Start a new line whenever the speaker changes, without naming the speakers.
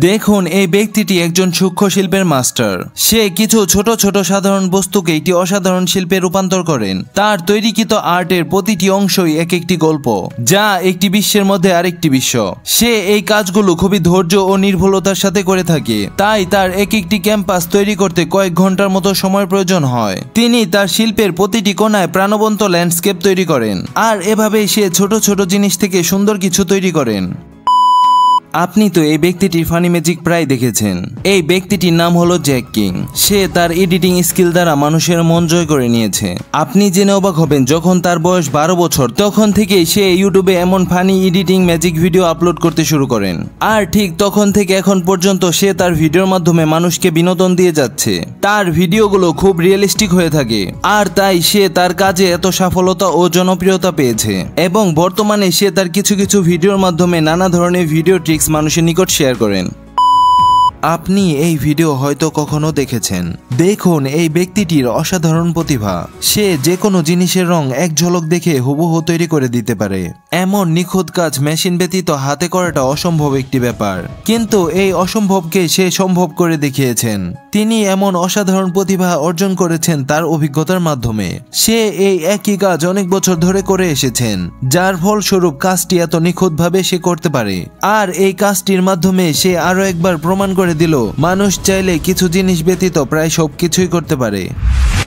দেখুন, এই ব্যক্তিটি একজন সূক্ষ্ম শিল্পের মাস্টার। সে কিছু ছোট ছোট সাধারণ বস্তুকে একটি অসাধারণ শিল্পে রূপান্তর করেন। তার তৈরিকৃত আর্টের প্রতিটি অংশই এক একটি গল্প, যা একটি বিশ্বের মধ্যে আরেকটি বিশ্ব। সে এই কাজগুলো খুবই ধৈর্য ও নির্ভুলতার সাথে করে থাকে, তাই তার এক একটি ক্যাম্পাস তৈরি করতে কয়েক ঘন্টার মতো সময় প্রয়োজন হয়। তিনি তার শিল্পের প্রতিটি কোণায় প্রাণবন্ত ল্যান্ডস্কেপ তৈরি করেন, আর এভাবেই সে ছোট ছোট জিনিস থেকে সুন্দর কিছু তৈরি করেন। আপনি তো এই ব্যক্তিটির ফানি ম্যাজিক প্রায় দেখেছেন। এই ব্যক্তিটির নাম হলো জ্যাক কিং। সে তার এডিটিং স্কিল দ্বারা মানুষের মন জয় করে নিয়েছে। আপনি জেনে অবাক হবেন, যখন তার বয়স 12 বছর তখন থেকেই সে ইউটিউবে এমন funny editing magic video upload করতে শুরু করেন। আর ঠিক তখন থেকে এখন পর্যন্ত সে তার ভিডিওর মাধ্যমে মানুষকে বিনোদন দিয়ে যাচ্ছে। তার ভিডিওগুলো খুব রিয়েলিস্টিক হয়ে থাকে, আর তাই সে তার কাজে এত সফলতা ও জনপ্রিয়তা পেয়েছে। এবং বর্তমানে সে তার কিছু কিছু ভিডিওর মাধ্যমে নানা ধরনের ভিডিও ট্রিক্স মানুষের নিকট শেয়ার করেন। আপনি এই ভিডিও হয়তো কখনো দেখেছেন। দেখুন, এই ব্যক্তিটির অসাধারণ প্রতিভা। সে যে কোনো জিনিসের রং এক ঝলক দেখে হুবহু তৈরি করে দিতে পারে। এমন নিখুঁত কাজ মেশিন ব্যতীত হাতে করাটা অসম্ভব একটি ব্যাপার, কিন্তু এই অসম্ভবকে সে সম্ভব করে দেখিয়েছেন। তিনি এমন অসাধারণ প্রতিভা অর্জন করেছেন তার অভিজ্ঞতার মাধ্যমে। সে এই একই কাজ অনেক বছর ধরে করে এসেছেন, যার ফলস্বরূপ কাজটি এত নিখুঁতভাবে সে করতে পারে। আর এই কাজটির মাধ্যমে সে আরো একবার প্রমাণ করে দিল, মানুষ চাইলে কিছু জিনিস ব্যতীত প্রায় সবকিছুই করতে পারে।